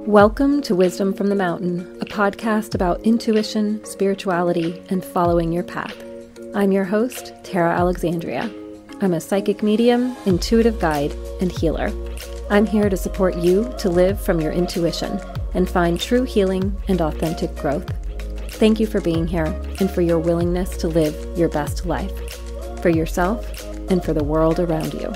Welcome to Wisdom from the Mountain, a podcast about intuition, spirituality, and following your path. I'm your host, Tara Alexandria. I'm a psychic medium, intuitive guide, and healer. I'm here to support you to live from your intuition and find true healing and authentic growth. Thank you for being here and for your willingness to live your best life, for yourself and for the world around you.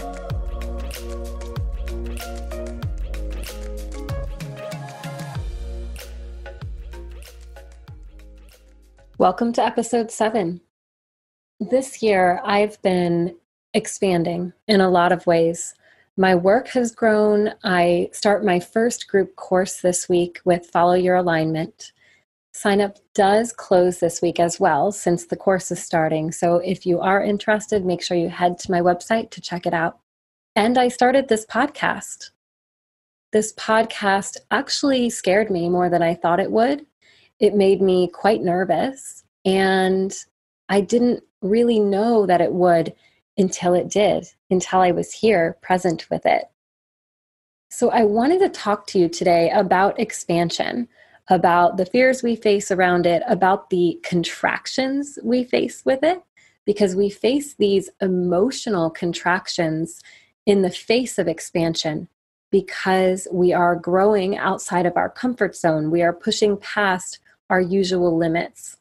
Welcome to episode 7. This year, I've been expanding in a lot of ways. My work has grown. I start my first group course this week with Follow Your Alignment. Sign up does close this week as well, since the course is starting. So if you are interested, make sure you head to my website to check it out. And I started this podcast. This podcast actually scared me more than I thought it would. It made me quite nervous, and I didn't really know that it would until it did, until I was here present with it. So I wanted to talk to you today about expansion, about the fears we face around it, about the contractions we face with it, because we face these emotional contractions in the face of expansion. Because we are growing outside of our comfort zone. We are pushing past our usual limits.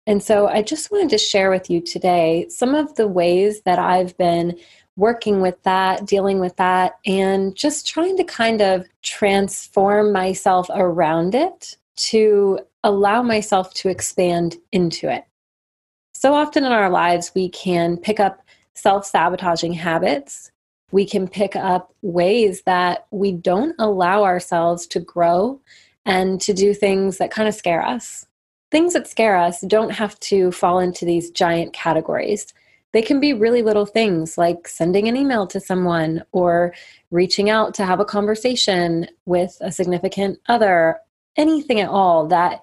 And so I just wanted to share with you today some of the ways that I've been working with that, dealing with that, and just trying to kind of transform myself around it to allow myself to expand into it. So often in our lives, we can pick up self-sabotaging habits. We can pick up ways that we don't allow ourselves to grow and to do things that kind of scare us. Things that scare us don't have to fall into these giant categories. They can be really little things like sending an email to someone or reaching out to have a conversation with a significant other, anything at all that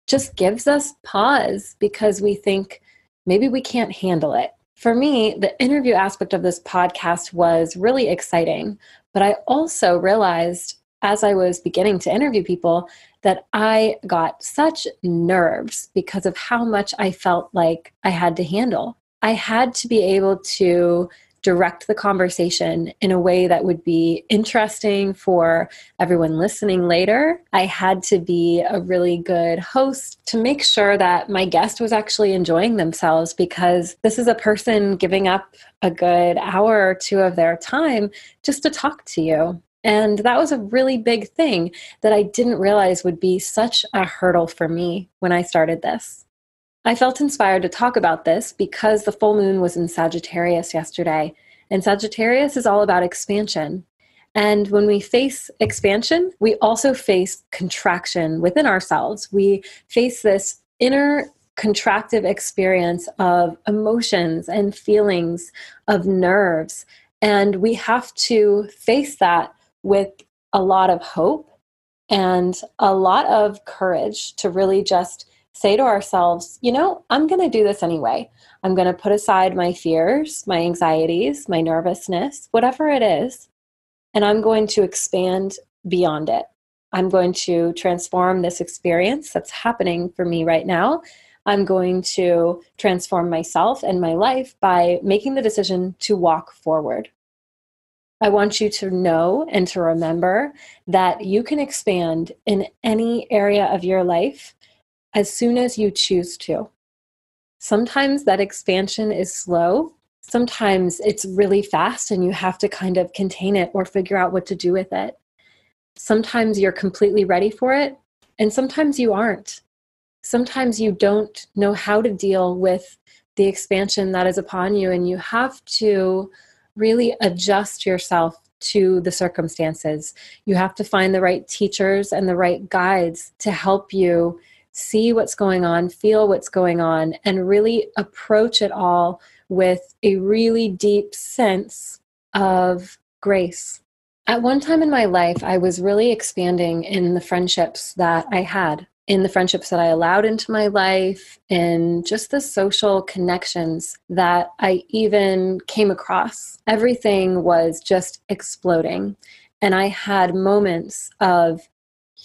just gives us pause because we think maybe we can't handle it. For me, the interview aspect of this podcast was really exciting, but I also realized as I was beginning to interview people that I got such nerves because of how much I felt like I had to handle. I had to be able to direct the conversation in a way that would be interesting for everyone listening later. I had to be a really good host to make sure that my guest was actually enjoying themselves, because this is a person giving up a good hour or two of their time just to talk to you. And that was a really big thing that I didn't realize would be such a hurdle for me when I started this. I felt inspired to talk about this because the full moon was in Sagittarius yesterday, and Sagittarius is all about expansion. And when we face expansion, we also face contraction within ourselves. We face this inner contractive experience of emotions and feelings, of nerves, and we have to face that with a lot of hope and a lot of courage to really just say to ourselves, I'm going to do this anyway. I'm going to put aside my fears, my anxieties, my nervousness, whatever it is, and I'm going to expand beyond it. I'm going to transform this experience that's happening for me right now. I'm going to transform myself and my life by making the decision to walk forward. I want you to know and to remember that you can expand in any area of your life as soon as you choose to. Sometimes that expansion is slow. Sometimes it's really fast and you have to kind of contain it or figure out what to do with it. Sometimes you're completely ready for it, and sometimes you aren't. Sometimes you don't know how to deal with the expansion that is upon you, and you have to really adjust yourself to the circumstances. You have to find the right teachers and the right guides to help you see what's going on, feel what's going on, and really approach it all with a really deep sense of grace. At one time in my life, I was really expanding in the friendships that I had. in the friendships that I allowed into my life, and just the social connections that I even came across. Everything was just exploding. And I had moments of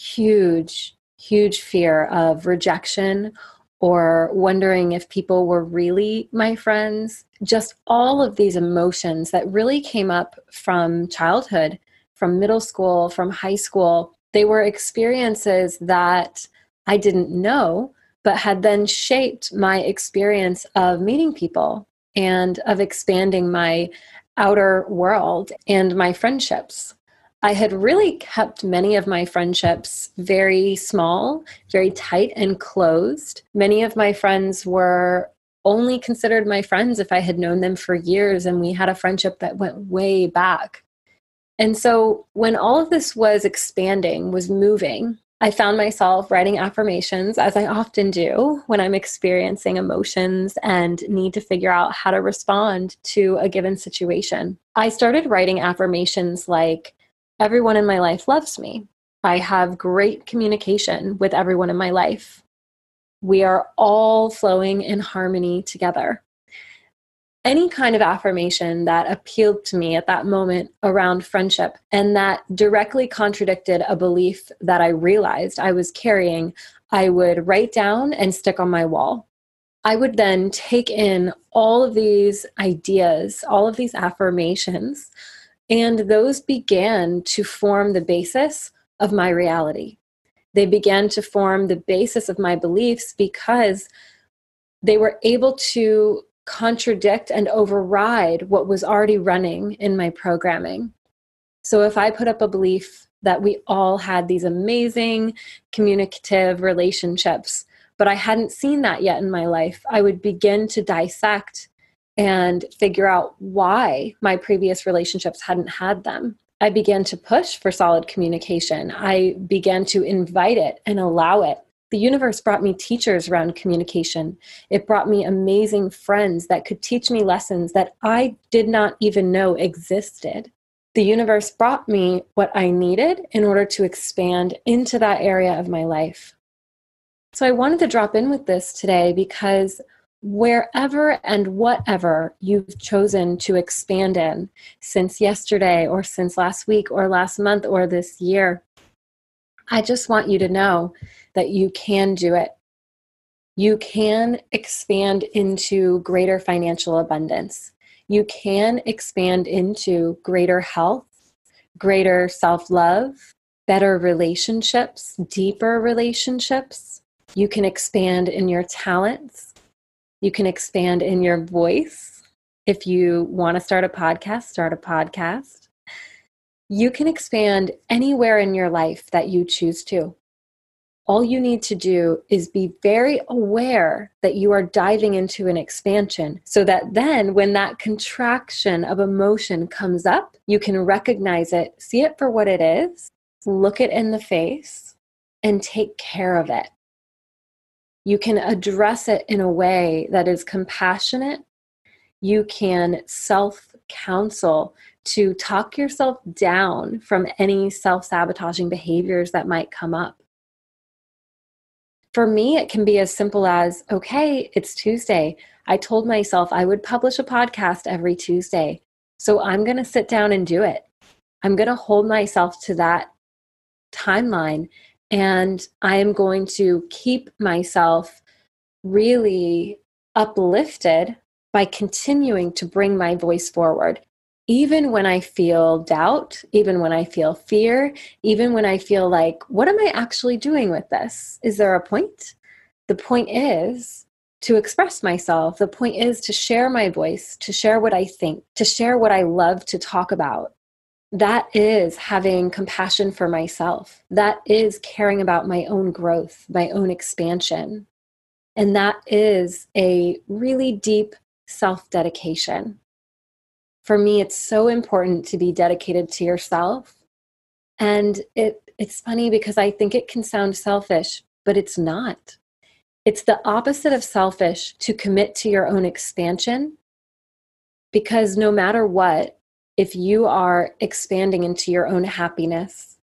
huge, huge fear of rejection or wondering if people were really my friends. Just all of these emotions that really came up from childhood, from middle school, from high school. They were experiences that I didn't know, but had then shaped my experience of meeting people and of expanding my outer world and my friendships. I had really kept many of my friendships very small, very tight and closed. Many of my friends were only considered my friends if I had known them for years, and we had a friendship that went way back. And so when all of this was expanding, was moving, I found myself writing affirmations, as I often do when I'm experiencing emotions and need to figure out how to respond to a given situation. I started writing affirmations like, everyone in my life loves me. I have great communication with everyone in my life. We are all flowing in harmony together. Any kind of affirmation that appealed to me at that moment around friendship and that directly contradicted a belief that I realized I was carrying, I would write down and stick on my wall. I would then take in all of these ideas, all of these affirmations, and those began to form the basis of my reality. They began to form the basis of my beliefs because they were able to contradict and override what was already running in my programming. So if I put up a belief that we all had these amazing communicative relationships, but I hadn't seen that yet in my life, I would begin to dissect and figure out why my previous relationships hadn't had them. I began to push for solid communication. I began to invite it and allow it. The universe brought me teachers around communication. It brought me amazing friends that could teach me lessons that I did not even know existed. The universe brought me what I needed in order to expand into that area of my life. So I wanted to drop in with this today because wherever and whatever you've chosen to expand in since yesterday or since last week or last month or this year, I just want you to know that you can do it. You can expand into greater financial abundance. You can expand into greater health, greater self-love, better relationships, deeper relationships. You can expand in your talents. You can expand in your voice. If you want to start a podcast, start a podcast. You can expand anywhere in your life that you choose to. All you need to do is be very aware that you are diving into an expansion so that then when that contraction of emotion comes up, you can recognize it, see it for what it is, look it in the face, and take care of it. You can address it in a way that is compassionate. You can self-counsel to talk yourself down from any self-sabotaging behaviors that might come up. For me, it can be as simple as, okay, it's Tuesday. I told myself I would publish a podcast every Tuesday. So I'm going to sit down and do it. I'm going to hold myself to that timeline. And I am going to keep myself really uplifted by continuing to bring my voice forward. Even when I feel doubt, even when I feel fear, even when I feel like, what am I actually doing with this? Is there a point? The point is to express myself. The point is to share my voice, to share what I think, to share what I love to talk about. That is having compassion for myself. That is caring about my own growth, my own expansion. And that is a really deep self-dedication. For me, it's so important to be dedicated to yourself. And it's funny because I think it can sound selfish, but it's not. It's the opposite of selfish to commit to your own expansion, because no matter what, if you are expanding into your own happiness,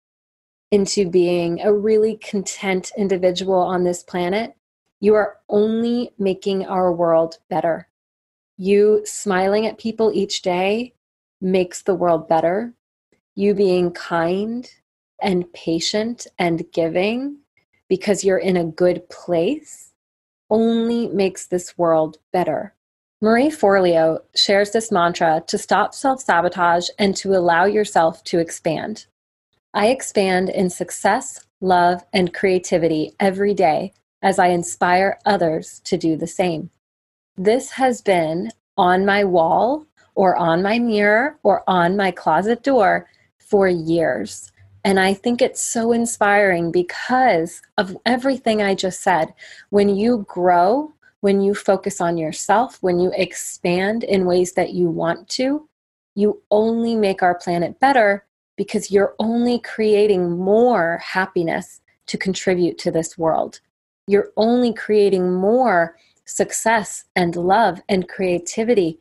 into being a really content individual on this planet, you are only making our world better. You smiling at people each day makes the world better. You being kind, and patient and giving because you're in a good place only makes this world better. Marie Forleo shares this mantra to stop self-sabotage and to allow yourself to expand. I expand in success, love, and creativity every day as I inspire others to do the same. This has been on my wall or on my mirror or on my closet door for years. And I think it's so inspiring because of everything I just said. When you grow, when you focus on yourself, when you expand in ways that you want to, you only make our planet better because you're only creating more happiness to contribute to this world. You're only creating more success and love and creativity.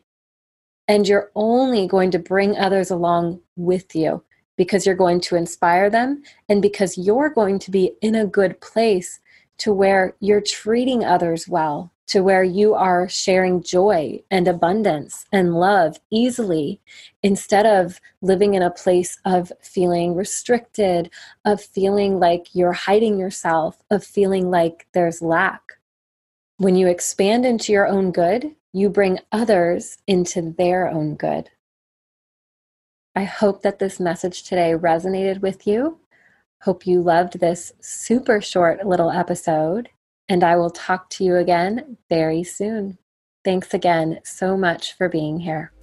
And you're only going to bring others along with you because you're going to inspire them and because you're going to be in a good place to where you're treating others well, to where you are sharing joy and abundance and love easily instead of living in a place of feeling restricted, of feeling like you're hiding yourself, of feeling like there's lack. When you expand into your own good, you bring others into their own good. I hope that this message today resonated with you. Hope you loved this super short little episode, and I will talk to you again very soon. Thanks again so much for being here.